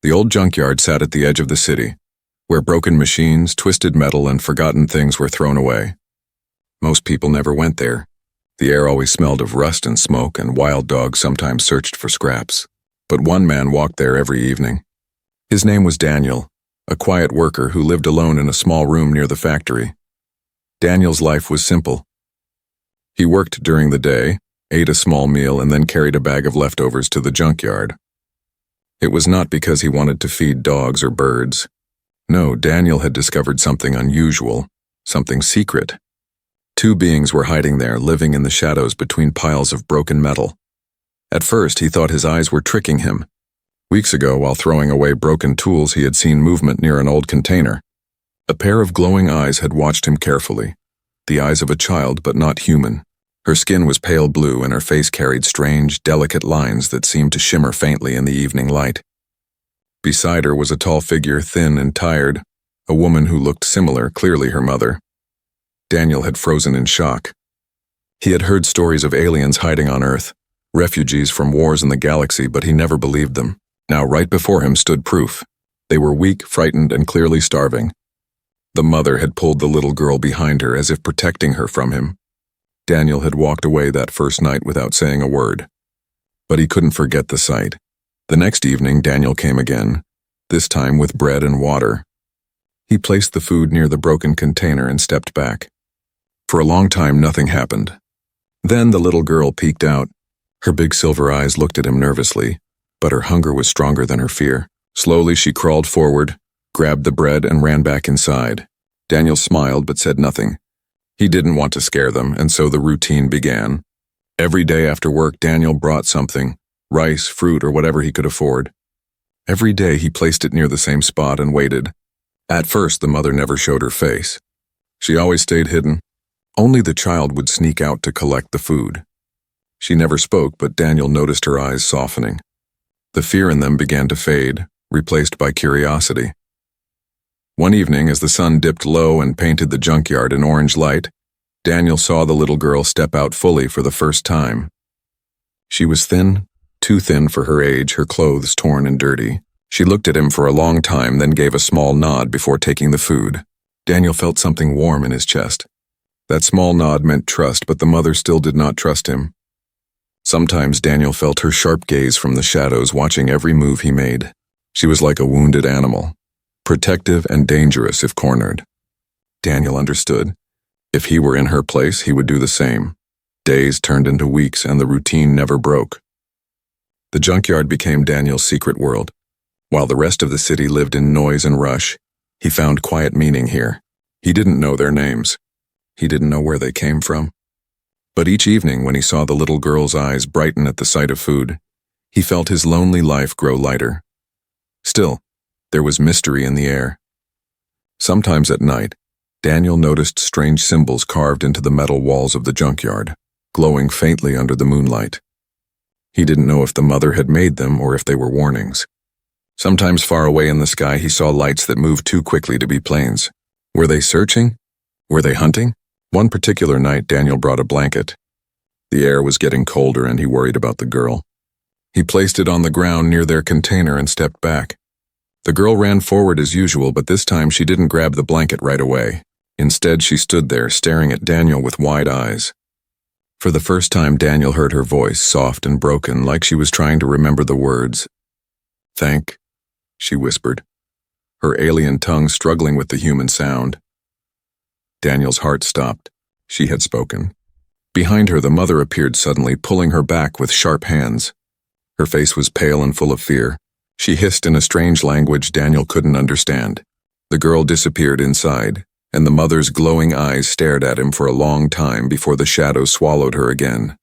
The old junkyard sat at the edge of the city, where broken machines, twisted metal, and forgotten things were thrown away. Most people never went there. The air always smelled of rust and smoke, and wild dogs sometimes searched for scraps. But one man walked there every evening. His name was Daniel, a quiet worker who lived alone in a small room near the factory. Daniel's life was simple. He worked during the day, ate a small meal, and then carried a bag of leftovers to the junkyard. It was not because he wanted to feed dogs or birds. No, Daniel had discovered something unusual, something secret. Two beings were hiding there, living in the shadows between piles of broken metal. At first, he thought his eyes were tricking him. Weeks ago, while throwing away broken tools, he had seen movement near an old container. A pair of glowing eyes had watched him carefully. The eyes of a child, but not human. Her skin was pale blue, and her face carried strange, delicate lines that seemed to shimmer faintly in the evening light. Beside her was a tall figure, thin and tired, a woman who looked similar, clearly her mother. Daniel had frozen in shock. He had heard stories of aliens hiding on Earth, refugees from wars in the galaxy, but he never believed them. Now, right before him stood proof. They were weak, frightened, and clearly starving. The mother had pulled the little girl behind her as if protecting her from him. Daniel had walked away that first night without saying a word. But he couldn't forget the sight. The next evening, Daniel came again, this time with bread and water. He placed the food near the broken container and stepped back. For a long time, nothing happened. Then the little girl peeked out. Her big silver eyes looked at him nervously, but her hunger was stronger than her fear. Slowly, she crawled forward, grabbed the bread, and ran back inside. Daniel smiled but said nothing. He didn't want to scare them, and so the routine began. Every day after work, Daniel brought something, rice, fruit, or whatever he could afford. Every day he placed it near the same spot and waited. At first, the mother never showed her face. She always stayed hidden. Only the child would sneak out to collect the food. She never spoke, but Daniel noticed her eyes softening. The fear in them began to fade, replaced by curiosity. One evening, as the sun dipped low and painted the junkyard in orange light, Daniel saw the little girl step out fully for the first time. She was thin, too thin for her age, her clothes torn and dirty. She looked at him for a long time, then gave a small nod before taking the food. Daniel felt something warm in his chest. That small nod meant trust, but the mother still did not trust him. Sometimes Daniel felt her sharp gaze from the shadows, watching every move he made. She was like a wounded animal, protective and dangerous if cornered. Daniel understood. If he were in her place, he would do the same. Days turned into weeks, and the routine never broke. The junkyard became Daniel's secret world. While the rest of the city lived in noise and rush, he found quiet meaning here. He didn't know their names. He didn't know where they came from. But each evening, when he saw the little girl's eyes brighten at the sight of food, he felt his lonely life grow lighter. Still, there was mystery in the air. Sometimes at night, Daniel noticed strange symbols carved into the metal walls of the junkyard, glowing faintly under the moonlight. He didn't know if the mother had made them or if they were warnings. Sometimes far away in the sky, he saw lights that moved too quickly to be planes. Were they searching? Were they hunting? One particular night, Daniel brought a blanket. The air was getting colder, and he worried about the girl. He placed it on the ground near their container and stepped back. The girl ran forward as usual, but this time she didn't grab the blanket right away. Instead, she stood there, staring at Daniel with wide eyes. For the first time, Daniel heard her voice, soft and broken, like she was trying to remember the words. "Thank," she whispered, her alien tongue struggling with the human sound. Daniel's heart stopped. She had spoken. Behind her, the mother appeared suddenly, pulling her back with sharp hands. Her face was pale and full of fear. She hissed in a strange language Daniel couldn't understand. The girl disappeared inside, and the mother's glowing eyes stared at him for a long time before the shadow swallowed her again.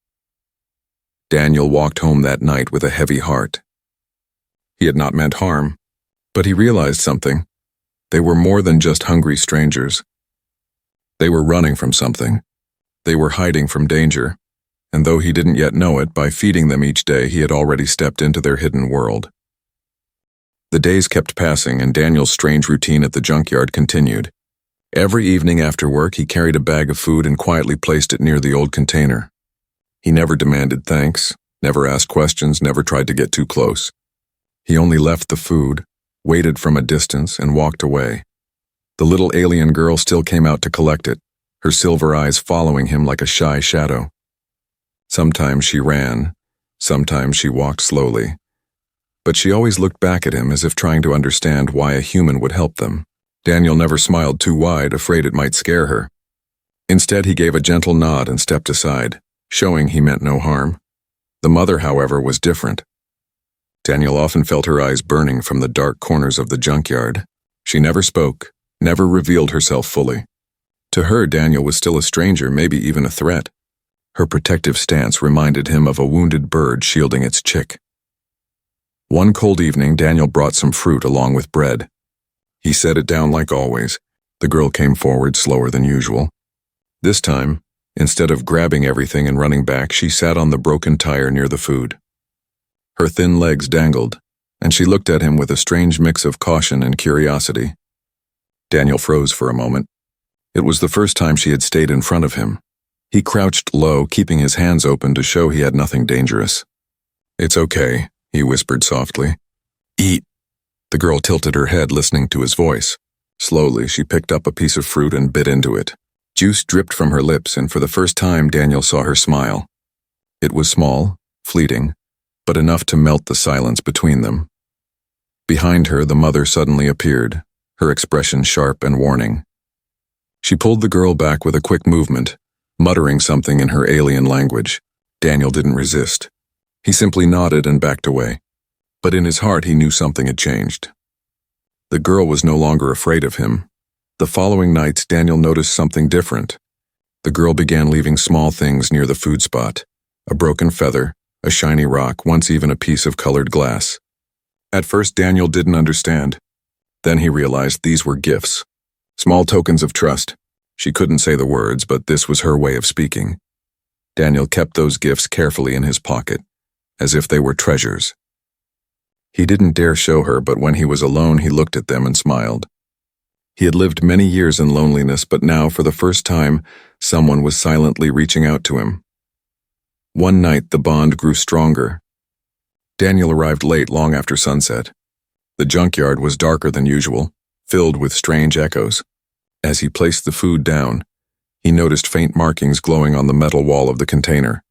Daniel walked home that night with a heavy heart. He had not meant harm, but he realized something. They were more than just hungry strangers. They were running from something. They were hiding from danger, and though he didn't yet know it, by feeding them each day he had already stepped into their hidden world. The days kept passing, and Daniel's strange routine at the junkyard continued. Every evening after work, he carried a bag of food and quietly placed it near the old container. He never demanded thanks, never asked questions, never tried to get too close. He only left the food, waited from a distance, and walked away. The little alien girl still came out to collect it, her silver eyes following him like a shy shadow. Sometimes she ran, sometimes she walked slowly, but she always looked back at him as if trying to understand why a human would help them. Daniel never smiled too wide, afraid it might scare her. Instead, he gave a gentle nod and stepped aside, showing he meant no harm. The mother, however, was different. Daniel often felt her eyes burning from the dark corners of the junkyard. She never spoke, never revealed herself fully. To her, Daniel was still a stranger, maybe even a threat. Her protective stance reminded him of a wounded bird shielding its chick. One cold evening, Daniel brought some fruit along with bread. He set it down like always. The girl came forward slower than usual. This time, instead of grabbing everything and running back, she sat on the broken tire near the food. Her thin legs dangled, and she looked at him with a strange mix of caution and curiosity. Daniel froze for a moment. It was the first time she had stayed in front of him. He crouched low, keeping his hands open to show he had nothing dangerous. "It's okay," he whispered softly. "Eat." The girl tilted her head, listening to his voice. Slowly, she picked up a piece of fruit and bit into it. Juice dripped from her lips, and for the first time, Daniel saw her smile. It was small, fleeting, but enough to melt the silence between them. Behind her, the mother suddenly appeared, her expression sharp and warning. She pulled the girl back with a quick movement, muttering something in her alien language. Daniel didn't resist. He simply nodded and backed away. But in his heart, he knew something had changed. The girl was no longer afraid of him. The following nights, Daniel noticed something different. The girl began leaving small things near the food spot: a broken feather, a shiny rock, once even a piece of colored glass. At first, Daniel didn't understand. Then he realized these were gifts. Small tokens of trust. She couldn't say the words, but this was her way of speaking. Daniel kept those gifts carefully in his pocket, as if they were treasures. He didn't dare show her, but when he was alone, he looked at them and smiled. He had lived many years in loneliness, but now, for the first time, someone was silently reaching out to him. One night, the bond grew stronger. Daniel arrived late, long after sunset. The junkyard was darker than usual, filled with strange echoes. As he placed the food down, he noticed faint markings glowing on the metal wall of the container.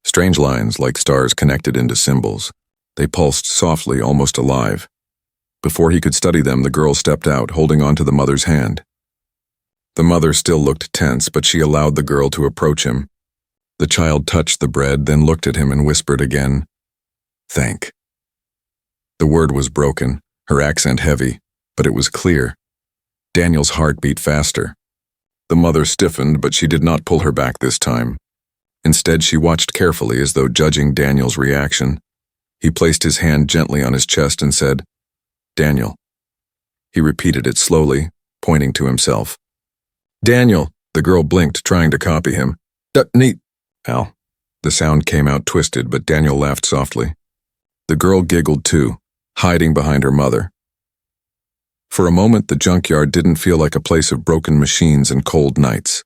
Strange lines, like stars connected into symbols. They pulsed softly, almost alive. Before he could study them, the girl stepped out, holding onto the mother's hand. The mother still looked tense, but she allowed the girl to approach him. The child touched the bread, then looked at him and whispered again, "Thank." The word was broken, her accent heavy, but it was clear. Daniel's heart beat faster. The mother stiffened, but she did not pull her back this time. Instead, she watched carefully, as though judging Daniel's reaction. He placed his hand gently on his chest and said, "Daniel." He repeated it slowly, pointing to himself. "Daniel," the girl blinked, trying to copy him. "Neat." "Al." The sound came out twisted, but Daniel laughed softly. The girl giggled too, hiding behind her mother. For a moment, the junkyard didn't feel like a place of broken machines and cold nights.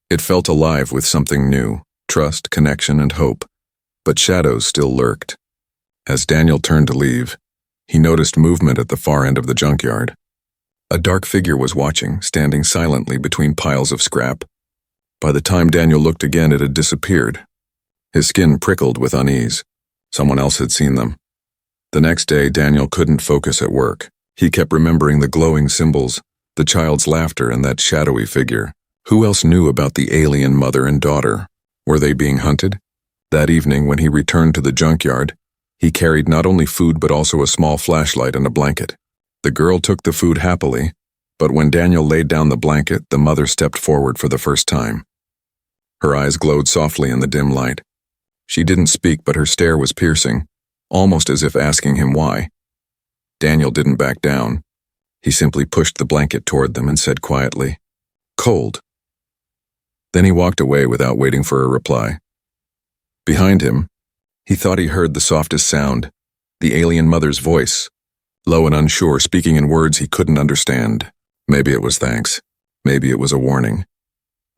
It felt alive with something new, trust, connection, and hope, but shadows still lurked. As Daniel turned to leave, he noticed movement at the far end of the junkyard. A dark figure was watching, standing silently between piles of scrap. By the time Daniel looked again, it had disappeared. His skin prickled with unease. Someone else had seen them. The next day, Daniel couldn't focus at work. He kept remembering the glowing symbols, the child's laughter, and that shadowy figure. Who else knew about the alien mother and daughter? Were they being hunted? That evening, when he returned to the junkyard, he carried not only food but also a small flashlight and a blanket. The girl took the food happily, but when Daniel laid down the blanket, the mother stepped forward for the first time. Her eyes glowed softly in the dim light. She didn't speak, but her stare was piercing, almost as if asking him why. Daniel didn't back down. He simply pushed the blanket toward them and said quietly, "Cold." Then he walked away without waiting for a reply. Behind him, he thought he heard the softest sound, the alien mother's voice, low and unsure, speaking in words he couldn't understand. Maybe it was thanks. Maybe it was a warning.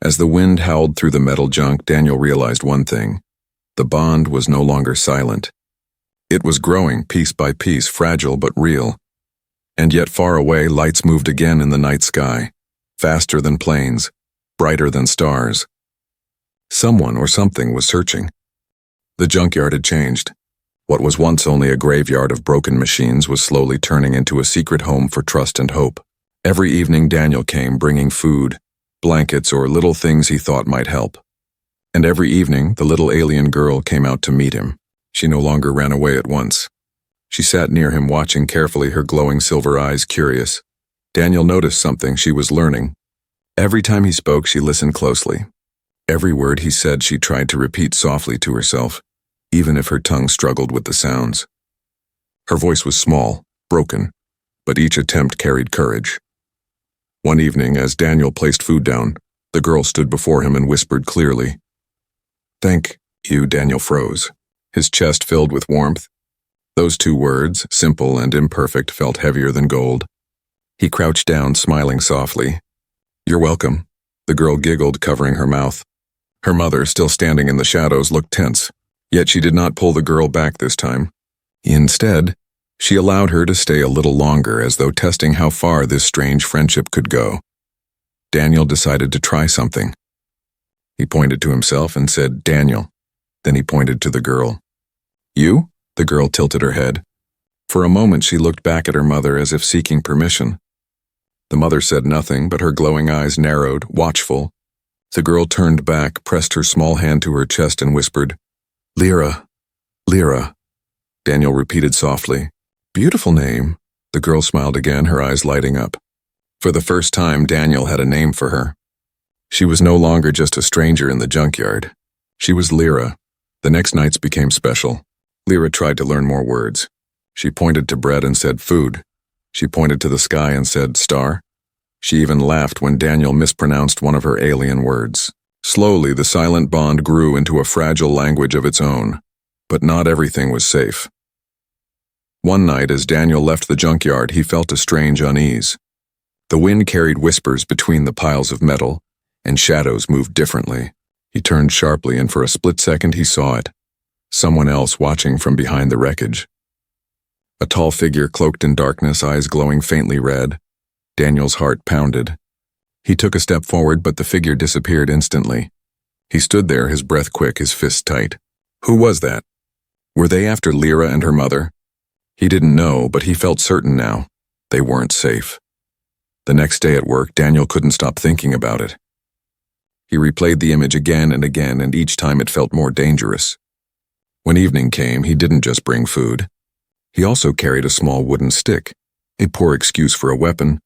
As the wind howled through the metal junk, Daniel realized one thing. The bond was no longer silent. It was growing piece by piece, fragile but real. And yet far away, lights moved again in the night sky, faster than planes, brighter than stars. Someone or something was searching. The junkyard had changed. What was once only a graveyard of broken machines was slowly turning into a secret home for trust and hope. Every evening Daniel came bringing food, blankets, or little things he thought might help. And every evening the little alien girl came out to meet him. She no longer ran away at once. She sat near him, watching carefully, her glowing silver eyes curious. Daniel noticed something. She was learning. Every time he spoke, she listened closely. Every word he said she tried to repeat softly to herself, even if her tongue struggled with the sounds. Her voice was small, broken, but each attempt carried courage. One evening, as Daniel placed food down, the girl stood before him and whispered clearly. "Thank you." Daniel froze, his chest filled with warmth. Those two words, simple and imperfect, felt heavier than gold. He crouched down, smiling softly. "You're welcome." The girl giggled, covering her mouth. Her mother, still standing in the shadows, looked tense, yet she did not pull the girl back this time. Instead, she allowed her to stay a little longer, as though testing how far this strange friendship could go. Daniel decided to try something. He pointed to himself and said, "Daniel." Then he pointed to the girl. "You?" The girl tilted her head. For a moment she looked back at her mother as if seeking permission. The mother said nothing, but her glowing eyes narrowed, watchful. The girl turned back, pressed her small hand to her chest and whispered, "Lyra, Lyra." Daniel repeated softly, "Beautiful name." The girl smiled again, her eyes lighting up. For the first time, Daniel had a name for her. She was no longer just a stranger in the junkyard. She was Lyra. The next nights became special. Lyra tried to learn more words. She pointed to bread and said, "Food." She pointed to the sky and said, "Star." She even laughed when Daniel mispronounced one of her alien words. Slowly, the silent bond grew into a fragile language of its own. But not everything was safe. One night, as Daniel left the junkyard, he felt a strange unease. The wind carried whispers between the piles of metal, and shadows moved differently. He turned sharply, and for a split second he saw it. Someone else watching from behind the wreckage. A tall figure cloaked in darkness, eyes glowing faintly red. Daniel's heart pounded. He took a step forward, but the figure disappeared instantly. He stood there, his breath quick, his fists tight. Who was that? Were they after Lyra and her mother? He didn't know, but he felt certain now. They weren't safe. The next day at work, Daniel couldn't stop thinking about it. He replayed the image again and again, and each time it felt more dangerous. When evening came, he didn't just bring food. He also carried a small wooden stick, a poor excuse for a weapon,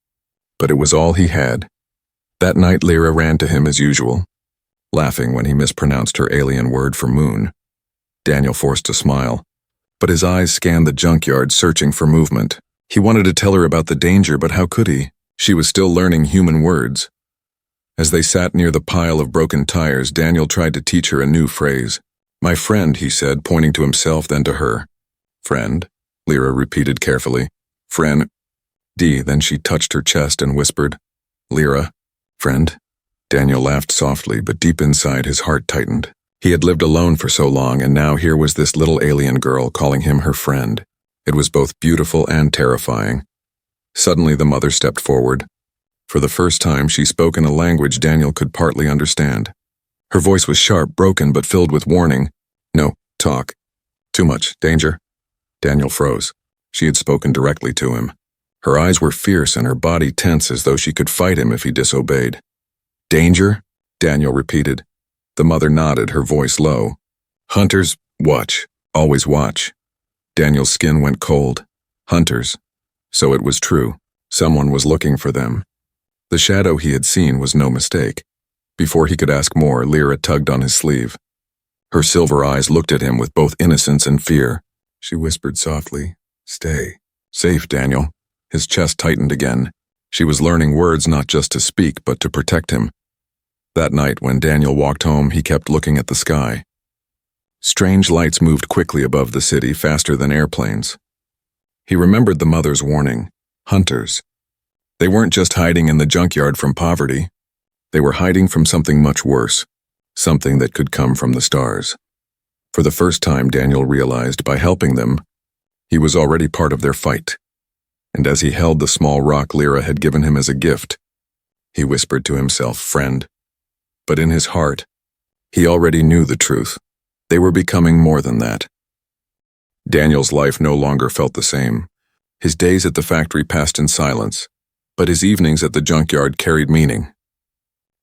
but it was all he had. That night, Lyra ran to him as usual, laughing when he mispronounced her alien word for moon. Daniel forced a smile, but his eyes scanned the junkyard, searching for movement. He wanted to tell her about the danger, but how could he? She was still learning human words. As they sat near the pile of broken tires, Daniel tried to teach her a new phrase. "My friend," he said, pointing to himself, then to her. "Friend," Lyra repeated carefully. "Friend." Then she touched her chest and whispered, "Lyra, friend." Daniel laughed softly, but deep inside his heart tightened. He had lived alone for so long, and now here was this little alien girl calling him her friend. It was both beautiful and terrifying. Suddenly the mother stepped forward. For the first time, she spoke in a language Daniel could partly understand. Her voice was sharp, broken, but filled with warning. "No, talk. Too much. Danger." Daniel froze. She had spoken directly to him. Her eyes were fierce and her body tense, as though she could fight him if he disobeyed. "Danger?" Daniel repeated. The mother nodded, her voice low. "Hunters, watch. Always watch." Daniel's skin went cold. Hunters. So it was true. Someone was looking for them. The shadow he had seen was no mistake. Before he could ask more, Lyra tugged on his sleeve. Her silver eyes looked at him with both innocence and fear. She whispered softly, "Stay. Safe, Daniel." His chest tightened again. She was learning words not just to speak, but to protect him. That night, when Daniel walked home, he kept looking at the sky. Strange lights moved quickly above the city, faster than airplanes. He remembered the mother's warning. Hunters. They weren't just hiding in the junkyard from poverty. They were hiding from something much worse, something that could come from the stars. For the first time, Daniel realized by helping them, He was already part of their fight. And as he held the small rock Lyra had given him as a gift, he whispered to himself, "Friend." But in his heart, he already knew the truth. They were becoming more than that. Daniel's life no longer felt the same. His days at the factory passed in silence, but his evenings at the junkyard carried meaning.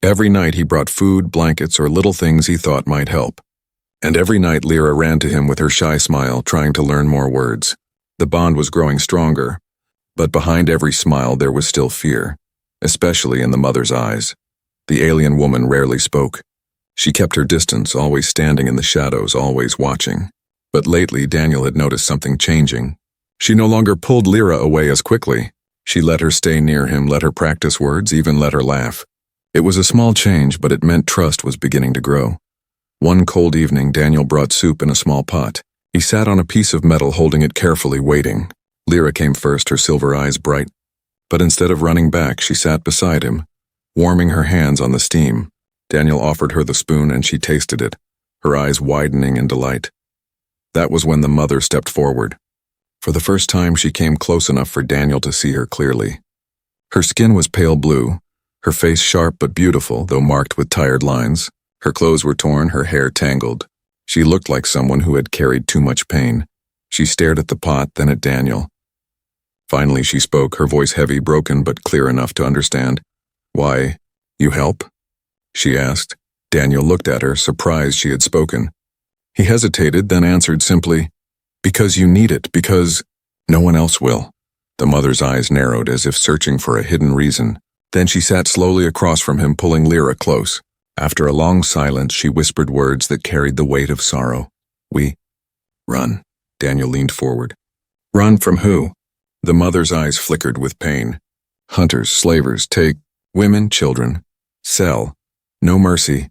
Every night he brought food, blankets, or little things he thought might help. And every night Lyra ran to him with her shy smile, trying to learn more words. The bond was growing stronger, but behind every smile there was still fear, especially in the mother's eyes. The alien woman rarely spoke. She kept her distance, always standing in the shadows, always watching. But lately Daniel had noticed something changing. She no longer pulled Lyra away as quickly. She let her stay near him, let her practice words, even let her laugh. It was a small change, but it meant trust was beginning to grow. One cold evening, Daniel brought soup in a small pot. He sat on a piece of metal, holding it carefully, waiting. Lyra came first, her silver eyes bright. But instead of running back, she sat beside him, warming her hands on the steam. Daniel offered her the spoon and she tasted it, her eyes widening in delight. That was when the mother stepped forward. For the first time, she came close enough for Daniel to see her clearly. Her skin was pale blue, her face sharp but beautiful, though marked with tired lines. Her clothes were torn, her hair tangled. She looked like someone who had carried too much pain. She stared at the pot, then at Daniel. Finally she spoke, her voice heavy, broken, but clear enough to understand. "Why, you help?" she asked. Daniel looked at her, surprised she had spoken. He hesitated, then answered simply, "Because you need it, because no one else will." The mother's eyes narrowed as if searching for a hidden reason. Then she sat slowly across from him, pulling Lyra close. After a long silence, she whispered words that carried the weight of sorrow. "We run." Daniel leaned forward. "Run from who?" The mother's eyes flickered with pain. "Hunters, slavers, take women, children. Sell. No mercy."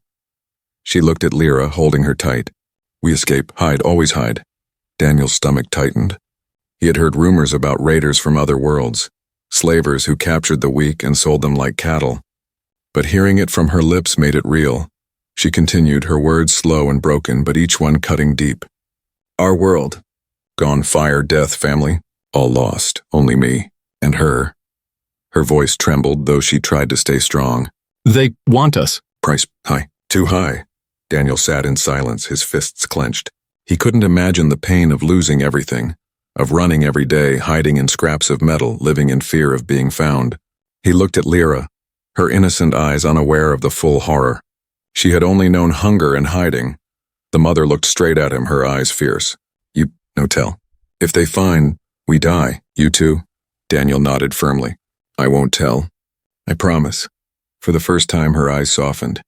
She looked at Lyra, holding her tight. "We escape. Hide, always hide." Daniel's stomach tightened. He had heard rumors about raiders from other worlds, slavers who captured the weak and sold them like cattle. But hearing it from her lips made it real. She continued, her words slow and broken, but each one cutting deep. "Our world. Gone, fire, death, family. All lost. Only me. And her." Her voice trembled, though she tried to stay strong. "They want us." "Price high. Too high." Daniel sat in silence, his fists clenched. He couldn't imagine the pain of losing everything, of running every day, hiding in scraps of metal, living in fear of being found. He looked at Lyra, her innocent eyes unaware of the full horror. She had only known hunger and hiding. The mother looked straight at him, her eyes fierce. "You, no tell. If they find, we die. You too?" Daniel nodded firmly. "I won't tell. I promise." For the first time, her eyes softened.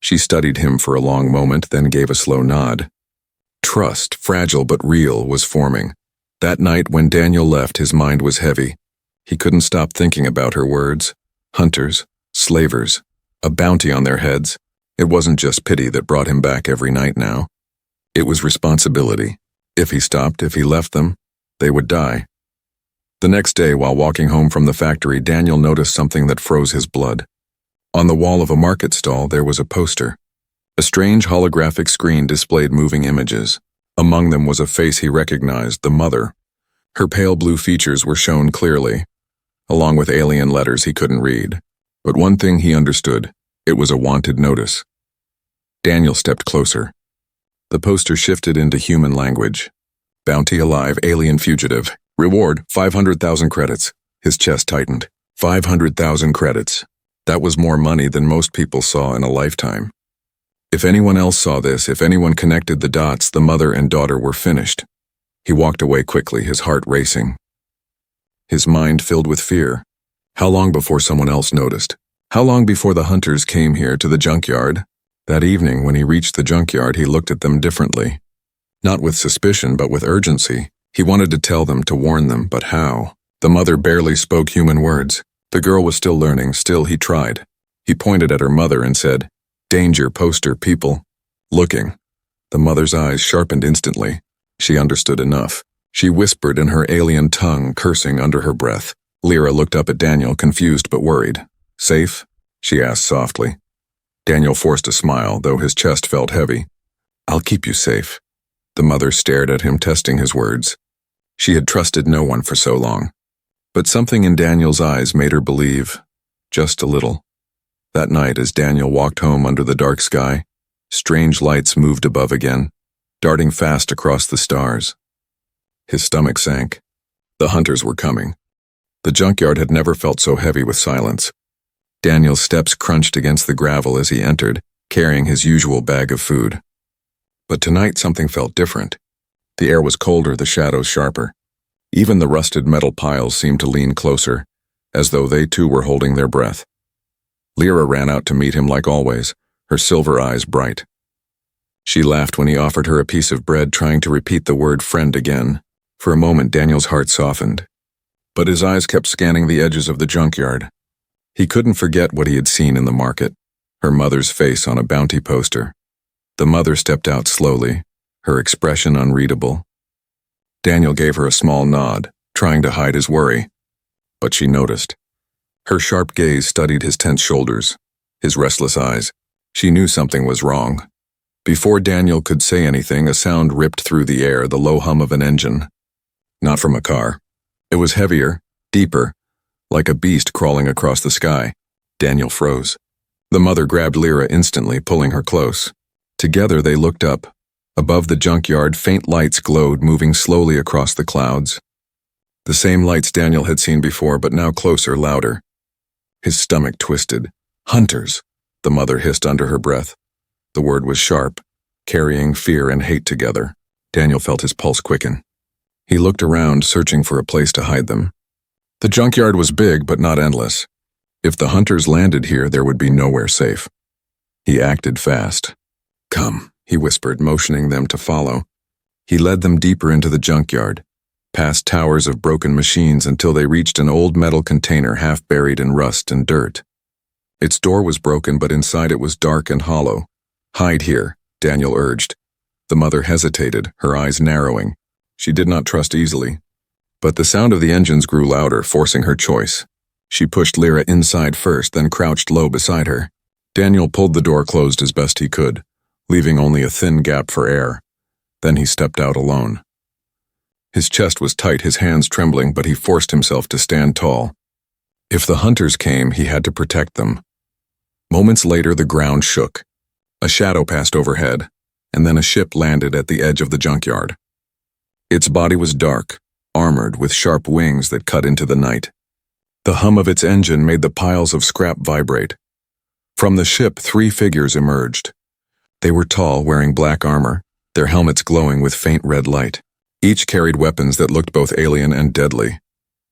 She studied him for a long moment, then gave a slow nod. Trust, fragile but real, was forming. That night when Daniel left, his mind was heavy. He couldn't stop thinking about her words. Hunters, slavers, a bounty on their heads. It wasn't just pity that brought him back every night now. It was responsibility. If he stopped, if he left them, they would die. The next day, while walking home from the factory, Daniel noticed something that froze his blood. On the wall of a market stall, there was a poster. A strange holographic screen displayed moving images. Among them was a face he recognized, the mother. Her pale blue features were shown clearly, along with alien letters he couldn't read. But one thing he understood, it was a wanted notice. Daniel stepped closer. The poster shifted into human language. "Bounty alive, alien fugitive. Reward, 500,000 credits. His chest tightened. 500,000 credits. That was more money than most people saw in a lifetime. If anyone else saw this, if anyone connected the dots, the mother and daughter were finished. He walked away quickly, his heart racing. His mind filled with fear. How long before someone else noticed? How long before the hunters came here to the junkyard? That evening, when he reached the junkyard, he looked at them differently. Not with suspicion, but with urgency. He wanted to tell them, to warn them, but how? The mother barely spoke human words. The girl was still learning, still he tried. He pointed at her mother and said, "Danger, poster, people." Looking. The mother's eyes sharpened instantly. She understood enough. She whispered in her alien tongue, cursing under her breath. Lyra looked up at Daniel, confused but worried. "Safe?" she asked softly. Daniel forced a smile, though his chest felt heavy. "I'll keep you safe." The mother stared at him, testing his words. She had trusted no one for so long. But something in Daniel's eyes made her believe, just a little. That night, as Daniel walked home under the dark sky, strange lights moved above again, darting fast across the stars. His stomach sank. The hunters were coming. The junkyard had never felt so heavy with silence. Daniel's steps crunched against the gravel as he entered, carrying his usual bag of food. But tonight something felt different. The air was colder, the shadows sharper. Even the rusted metal piles seemed to lean closer, as though they too were holding their breath. Lyra ran out to meet him like always, her silver eyes bright. She laughed when he offered her a piece of bread, trying to repeat the word friend again. For a moment, Daniel's heart softened. But his eyes kept scanning the edges of the junkyard. He couldn't forget what he had seen in the market, her mother's face on a bounty poster. The mother stepped out slowly, her expression unreadable. Daniel gave her a small nod, trying to hide his worry. But she noticed. Her sharp gaze studied his tense shoulders, his restless eyes. She knew something was wrong. Before Daniel could say anything, a sound ripped through the air, the low hum of an engine. Not from a car. It was heavier, deeper, like a beast crawling across the sky. Daniel froze. The mother grabbed Lyra instantly, pulling her close. Together they looked up. Above the junkyard, faint lights glowed, moving slowly across the clouds. The same lights Daniel had seen before, but now closer, louder. His stomach twisted. Hunters, the mother hissed under her breath. The word was sharp, carrying fear and hate together. Daniel felt his pulse quicken. He looked around, searching for a place to hide them. The junkyard was big, but not endless. If the hunters landed here, there would be nowhere safe. He acted fast. Come, he whispered, motioning them to follow. He led them deeper into the junkyard, past towers of broken machines until they reached an old metal container half buried in rust and dirt. Its door was broken, but inside it was dark and hollow. Hide here, Daniel urged. The mother hesitated, her eyes narrowing. She did not trust easily. But the sound of the engines grew louder, forcing her choice. She pushed Lyra inside first, then crouched low beside her. Daniel pulled the door closed as best he could, leaving only a thin gap for air. Then he stepped out alone. His chest was tight, his hands trembling, but he forced himself to stand tall. If the hunters came, he had to protect them. Moments later, the ground shook. A shadow passed overhead, and then a ship landed at the edge of the junkyard. Its body was dark, armored with sharp wings that cut into the night. The hum of its engine made the piles of scrap vibrate. From the ship, 3 figures emerged. They were tall, wearing black armor, their helmets glowing with faint red light. Each carried weapons that looked both alien and deadly.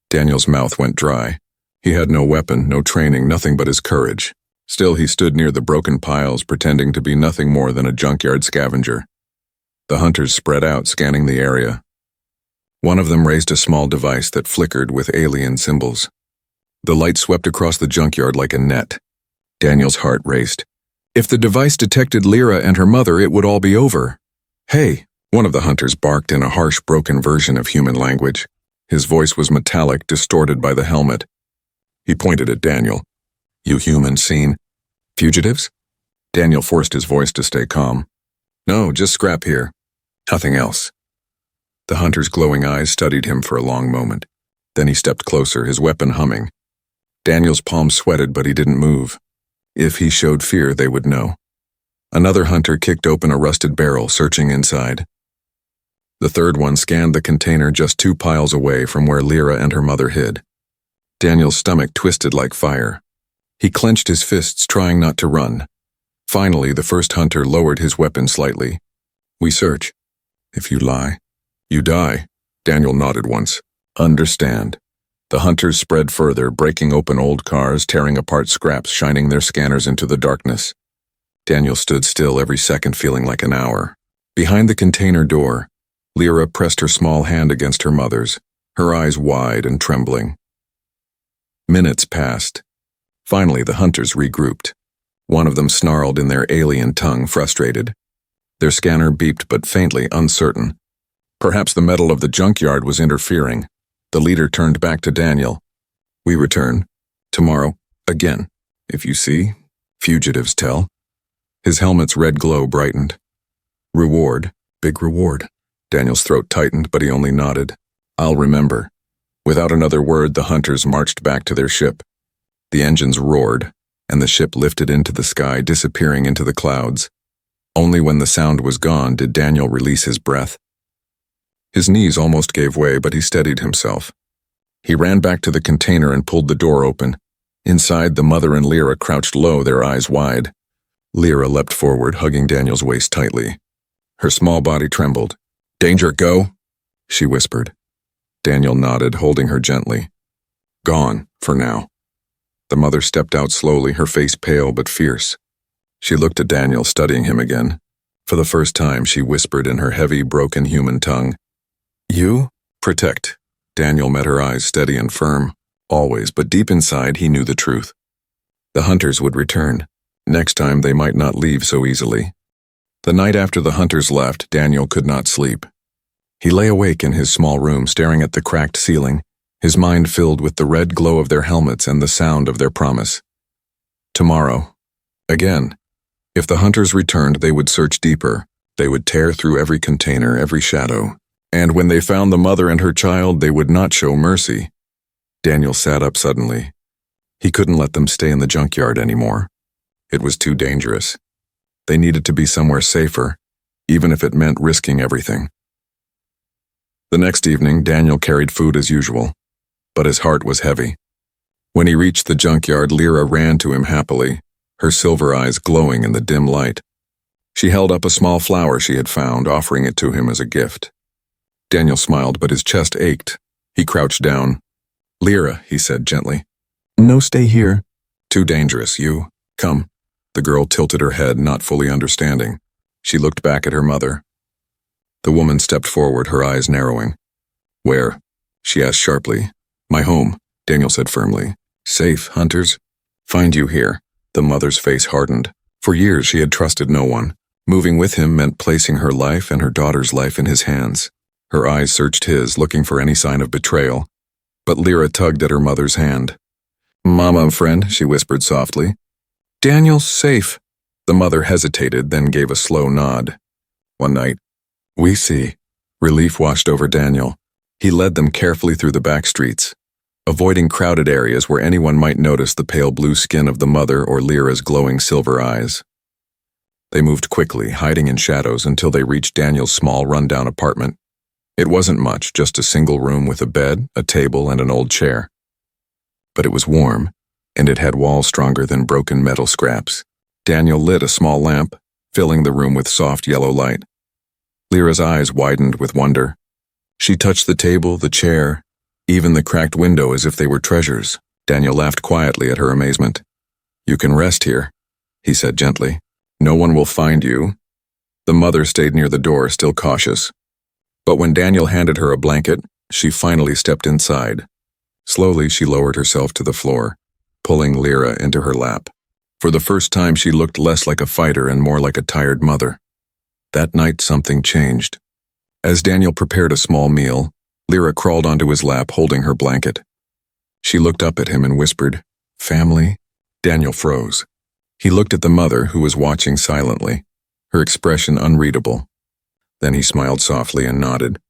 Daniel's mouth went dry. He had no weapon, no training, nothing but his courage. Still, he stood near the broken piles, pretending to be nothing more than a junkyard scavenger. The hunters spread out, scanning the area. One of them raised a small device that flickered with alien symbols. The light swept across the junkyard like a net. Daniel's heart raced. If the device detected Lyra and her mother, it would all be over. Hey, one of the hunters barked in a harsh, broken version of human language. His voice was metallic, distorted by the helmet. He pointed at Daniel. You humans seen fugitives? Daniel forced his voice to stay calm. No, just scrap here. Nothing else. The hunter's glowing eyes studied him for a long moment. Then he stepped closer, his weapon humming. Daniel's palms sweated, but he didn't move. If he showed fear, they would know. Another hunter kicked open a rusted barrel, searching inside. The third one scanned the container just 2 piles away from where Lyra and her mother hid. Daniel's stomach twisted like fire. He clenched his fists, trying not to run. Finally, the first hunter lowered his weapon slightly. We search. If you lie, you die. Daniel nodded once. Understand. The hunters spread further, breaking open old cars, tearing apart scraps, shining their scanners into the darkness. Daniel stood still, every second feeling like an hour. Behind the container door, Lyra pressed her small hand against her mother's, her eyes wide and trembling. Minutes passed. Finally, the hunters regrouped. One of them snarled in their alien tongue, frustrated. Their scanner beeped, but faintly, uncertain. Perhaps the metal of the junkyard was interfering. The leader turned back to Daniel. We return. Tomorrow, again. If you see, fugitives tell. His helmet's red glow brightened. Reward, big reward. Daniel's throat tightened, but he only nodded. I'll remember." Without another word, the hunters marched back to their ship. The engines roared, and the ship lifted into the sky, disappearing into the clouds. Only when the sound was gone did Daniel release his breath. His knees almost gave way, but he steadied himself. He ran back to the container and pulled the door open. Inside, the mother and Lyra crouched low, their eyes wide. Lyra leapt forward, hugging Daniel's waist tightly. Her small body trembled. "Danger, go," she whispered. Daniel nodded, holding her gently. "Gone, for now." The mother stepped out slowly, her face pale but fierce. She looked at Daniel, studying him again. For the first time, she whispered in her heavy, broken human tongue, "You? Protect." Daniel met her eyes, steady and firm, always, but deep inside he knew the truth. The hunters would return. Next time they might not leave so easily. The night after the hunters left, Daniel could not sleep. He lay awake in his small room, staring at the cracked ceiling, his mind filled with the red glow of their helmets and the sound of their promise. Tomorrow. Again. If the hunters returned, they would search deeper. They would tear through every container, every shadow. And when they found the mother and her child, they would not show mercy. Daniel sat up suddenly. He couldn't let them stay in the junkyard anymore. It was too dangerous. They needed to be somewhere safer, even if it meant risking everything. The next evening, Daniel carried food as usual, but his heart was heavy. When he reached the junkyard, Lyra ran to him happily, her silver eyes glowing in the dim light. She held up a small flower she had found, offering it to him as a gift. Daniel smiled, but his chest ached. He crouched down. "Lyra," he said gently. "No, stay here." "Too dangerous, you. Come." The girl tilted her head, not fully understanding. She looked back at her mother. The woman stepped forward, her eyes narrowing. "Where?" she asked sharply. "My home," Daniel said firmly. "Safe, hunters?" "Find you here." The mother's face hardened. For years she had trusted no one. Moving with him meant placing her life and her daughter's life in his hands. Her eyes searched his, looking for any sign of betrayal. But Lyra tugged at her mother's hand. "Mama, friend," she whispered softly. "Daniel's safe." The mother hesitated, then gave a slow nod. One night, "We see." Relief washed over Daniel. He led them carefully through the back streets, avoiding crowded areas where anyone might notice the pale blue skin of the mother or Lyra's glowing silver eyes. They moved quickly, hiding in shadows until they reached Daniel's small rundown apartment. It wasn't much, just a single room with a bed, a table, and an old chair. But it was warm, and it had walls stronger than broken metal scraps. Daniel lit a small lamp, filling the room with soft yellow light. Lyra's eyes widened with wonder. She touched the table, the chair, even the cracked window as if they were treasures. Daniel laughed quietly at her amazement. "You can rest here," he said gently. "No one will find you." The mother stayed near the door, still cautious. But when Daniel handed her a blanket, she finally stepped inside. Slowly, she lowered herself to the floor, pulling Lyra into her lap. For the first time, she looked less like a fighter and more like a tired mother. That night, something changed. As Daniel prepared a small meal, Lyra crawled onto his lap, holding her blanket. She looked up at him and whispered, "Family?" Daniel froze. He looked at the mother, who was watching silently, her expression unreadable. Then he smiled softly and nodded.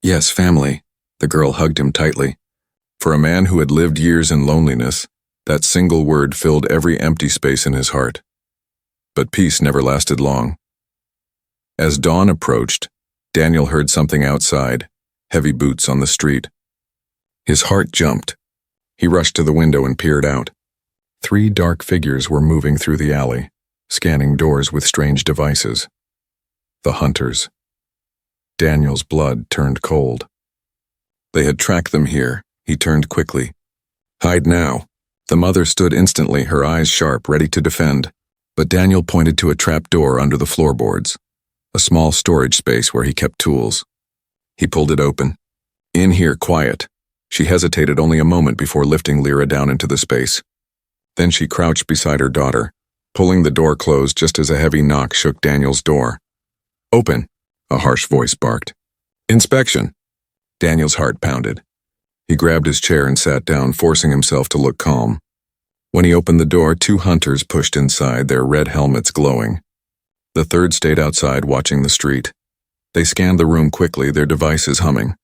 "Yes, family." The girl hugged him tightly. For a man who had lived years in loneliness, that single word filled every empty space in his heart. But peace never lasted long. As dawn approached, Daniel heard something outside, heavy boots on the street. His heart jumped. He rushed to the window and peered out. 3 dark figures were moving through the alley, scanning doors with strange devices. The hunters. Daniel's blood turned cold. They had tracked them here. He turned quickly. "Hide now." The mother stood instantly, her eyes sharp, ready to defend. But Daniel pointed to a trap door under the floorboards, a small storage space where he kept tools. He pulled it open. "In here, quiet." She hesitated only a moment before lifting Lyra down into the space. Then she crouched beside her daughter, pulling the door closed just as a heavy knock shook Daniel's door. "Open," a harsh voice barked. "Inspection." Daniel's heart pounded. He grabbed his chair and sat down, forcing himself to look calm. When he opened the door, 2 hunters pushed inside, their red helmets glowing. The third stayed outside watching the street. They scanned the room quickly, their devices humming.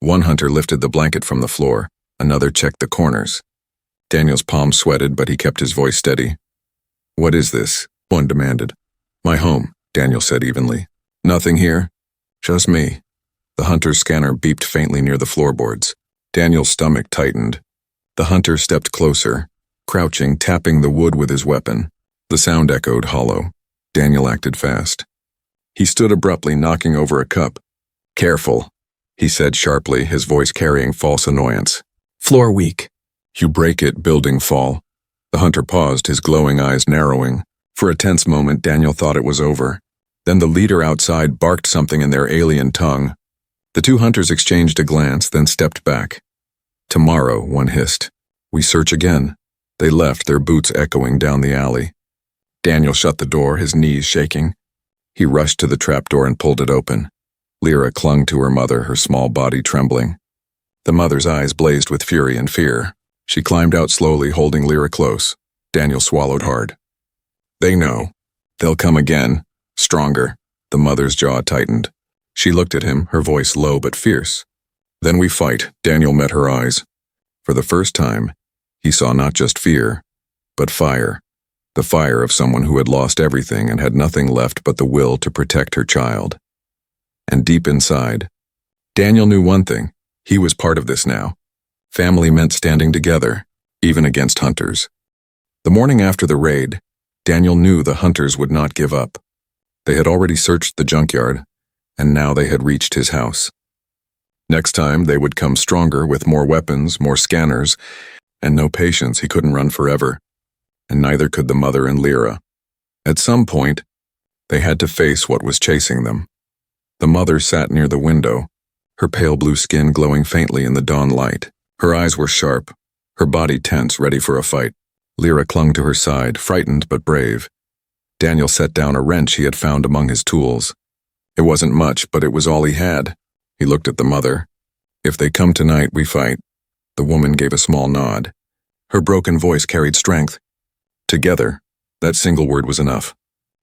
One hunter lifted the blanket from the floor, another checked the corners. Daniel's palms sweated, but he kept his voice steady. "What is this?" one demanded. "My home," Daniel said evenly. "Nothing here? Just me." The hunter's scanner beeped faintly near the floorboards. Daniel's stomach tightened. The hunter stepped closer, crouching, tapping the wood with his weapon. The sound echoed hollow. Daniel acted fast. He stood abruptly, knocking over a cup. "Careful," he said sharply, his voice carrying false annoyance. "Floor weak. You break it, building fall." The hunter paused, his glowing eyes narrowing. For a tense moment, Daniel thought it was over. Then the leader outside barked something in their alien tongue. The two hunters exchanged a glance, then stepped back. "Tomorrow," one hissed. "We search again." They left, their boots echoing down the alley. Daniel shut the door, his knees shaking. He rushed to the trapdoor and pulled it open. Lyra clung to her mother, her small body trembling. The mother's eyes blazed with fury and fear. She climbed out slowly, holding Lyra close. Daniel swallowed hard. "They know. They'll come again. Stronger." The mother's jaw tightened. She looked at him, her voice low but fierce. "Then we fight." Daniel met her eyes. For the first time, he saw not just fear, but fire. The fire of someone who had lost everything and had nothing left but the will to protect her child. And deep inside, Daniel knew one thing. He was part of this now. Family meant standing together, even against hunters. The morning after the raid, Daniel knew the hunters would not give up. They had already searched the junkyard, and now they had reached his house. Next time, they would come stronger with more weapons, more scanners, and no patience. He couldn't run forever, and neither could the mother and Lyra. At some point, they had to face what was chasing them. The mother sat near the window, her pale blue skin glowing faintly in the dawn light. Her eyes were sharp, her body tense, ready for a fight. Lyra clung to her side, frightened but brave. Daniel set down a wrench he had found among his tools. It wasn't much, but it was all he had. He looked at the mother. "If they come tonight, we fight." The woman gave a small nod. Her broken voice carried strength. Together, that single word was enough.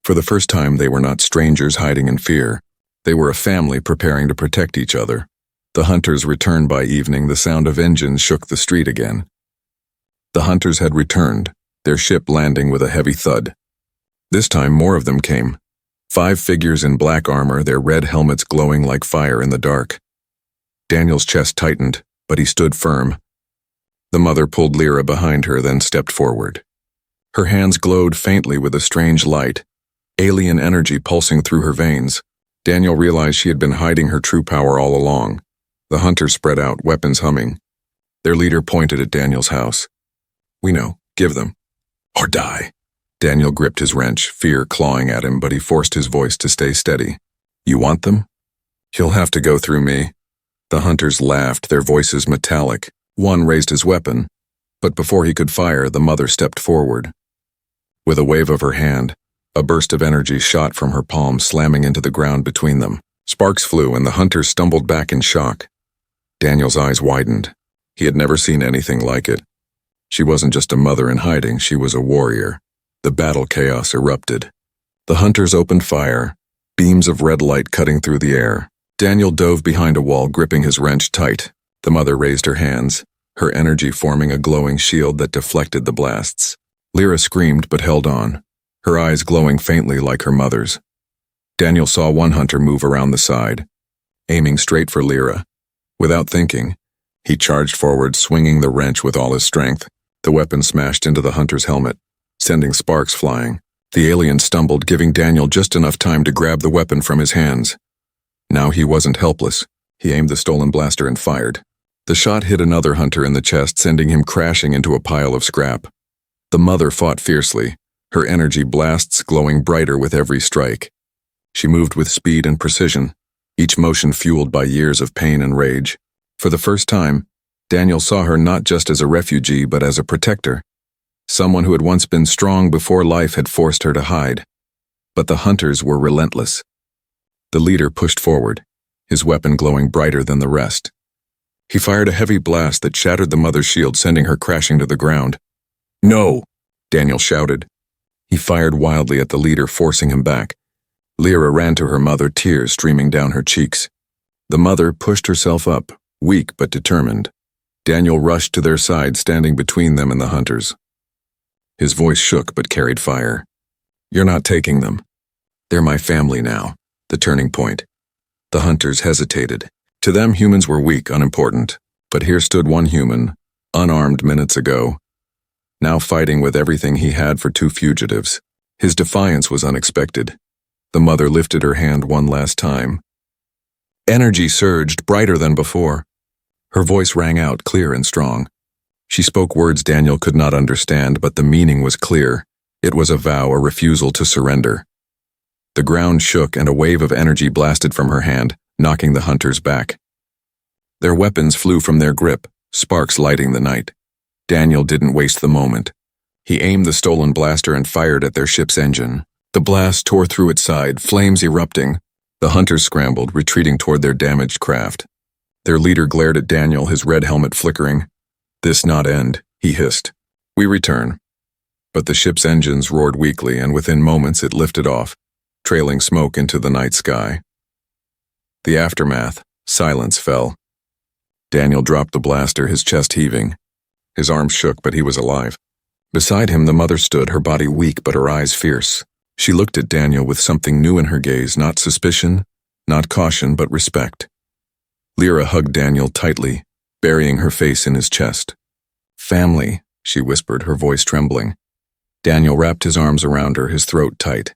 For the first time, they were not strangers hiding in fear. They were a family preparing to protect each other. The hunters returned by evening. The sound of engines shook the street again. The hunters had returned, their ship landing with a heavy thud. This time, more of them came. 5 figures in black armor, their red helmets glowing like fire in the dark. Daniel's chest tightened, but he stood firm. The mother pulled Lyra behind her, then stepped forward. Her hands glowed faintly with a strange light, alien energy pulsing through her veins. Daniel realized she had been hiding her true power all along. The hunters spread out, weapons humming. Their leader pointed at Daniel's house. "We know. Give them. Or die." Daniel gripped his wrench, fear clawing at him, but he forced his voice to stay steady. "You want them? You'll have to go through me." The hunters laughed, their voices metallic. One raised his weapon, but before he could fire, the mother stepped forward. With a wave of her hand, a burst of energy shot from her palm, slamming into the ground between them. Sparks flew, and the hunters stumbled back in shock. Daniel's eyes widened. He had never seen anything like it. She wasn't just a mother in hiding, she was a warrior. The battle chaos erupted. The hunters opened fire, beams of red light cutting through the air. Daniel dove behind a wall, gripping his wrench tight. The mother raised her hands, her energy forming a glowing shield that deflected the blasts. Lyra screamed but held on, her eyes glowing faintly like her mother's. Daniel saw one hunter move around the side, aiming straight for Lyra. Without thinking, he charged forward, swinging the wrench with all his strength. The weapon smashed into the hunter's helmet, sending sparks flying. The alien stumbled, giving Daniel just enough time to grab the weapon from his hands. Now he wasn't helpless. He aimed the stolen blaster and fired. The shot hit another hunter in the chest, sending him crashing into a pile of scrap. The mother fought fiercely, her energy blasts glowing brighter with every strike. She moved with speed and precision, each motion fueled by years of pain and rage. For the first time, Daniel saw her not just as a refugee but as a protector, someone who had once been strong before life had forced her to hide. But the hunters were relentless. The leader pushed forward, his weapon glowing brighter than the rest. He fired a heavy blast that shattered the mother's shield, sending her crashing to the ground. "No!" Daniel shouted. He fired wildly at the leader, forcing him back. Lyra ran to her mother, tears streaming down her cheeks. The mother pushed herself up, Weak but determined, Daniel rushed to their side, standing between them and the hunters. His voice shook but carried fire. "You're not taking them. They're my family now." The turning point. The hunters hesitated. To them, humans were weak, unimportant. But here stood one human, unarmed minutes ago, now fighting with everything he had for two fugitives. His defiance was unexpected. The mother lifted her hand one last time. Energy surged, brighter than before. Her voice rang out, clear and strong. She spoke words Daniel could not understand, but the meaning was clear. It was a vow, a refusal to surrender. The ground shook and a wave of energy blasted from her hand, knocking the hunters back. Their weapons flew from their grip, sparks lighting the night. Daniel didn't waste the moment. He aimed the stolen blaster and fired at their ship's engine. The blast tore through its side, flames erupting. The hunters scrambled, retreating toward their damaged craft. Their leader glared at Daniel, his red helmet flickering. "This not end," he hissed. "We return." But the ship's engines roared weakly, and within moments it lifted off, trailing smoke into the night sky. The aftermath, silence fell. Daniel dropped the blaster, his chest heaving. His arms shook, but he was alive. Beside him, the mother stood, her body weak but her eyes fierce. She looked at Daniel with something new in her gaze, not suspicion, not caution, but respect. Lyra hugged Daniel tightly, burying her face in his chest. "Family," she whispered, her voice trembling. Daniel wrapped his arms around her, his throat tight.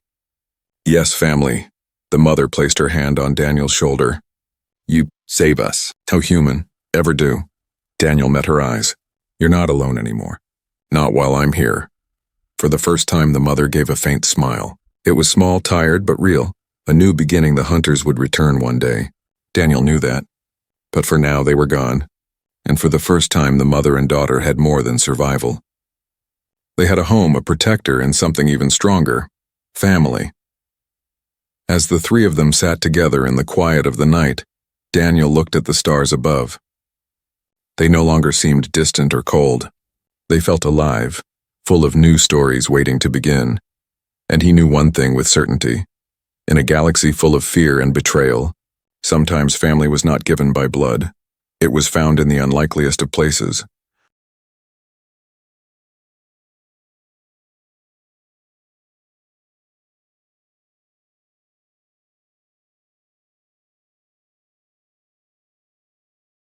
"Yes, family." The mother placed her hand on Daniel's shoulder. "You save us. How human. Ever do." Daniel met her eyes. "You're not alone anymore. Not while I'm here." For the first time, the mother gave a faint smile. It was small, tired, but real. A new beginning. The hunters would return one day. Daniel knew that. But for now, they were gone. And for the first time, the mother and daughter had more than survival. They had a home, a protector, and something even stronger. Family. As the three of them sat together in the quiet of the night, Daniel looked at the stars above. They no longer seemed distant or cold. They felt alive, full of new stories waiting to begin. And he knew one thing with certainty. In a galaxy full of fear and betrayal, sometimes family was not given by blood. It was found in the unlikeliest of places,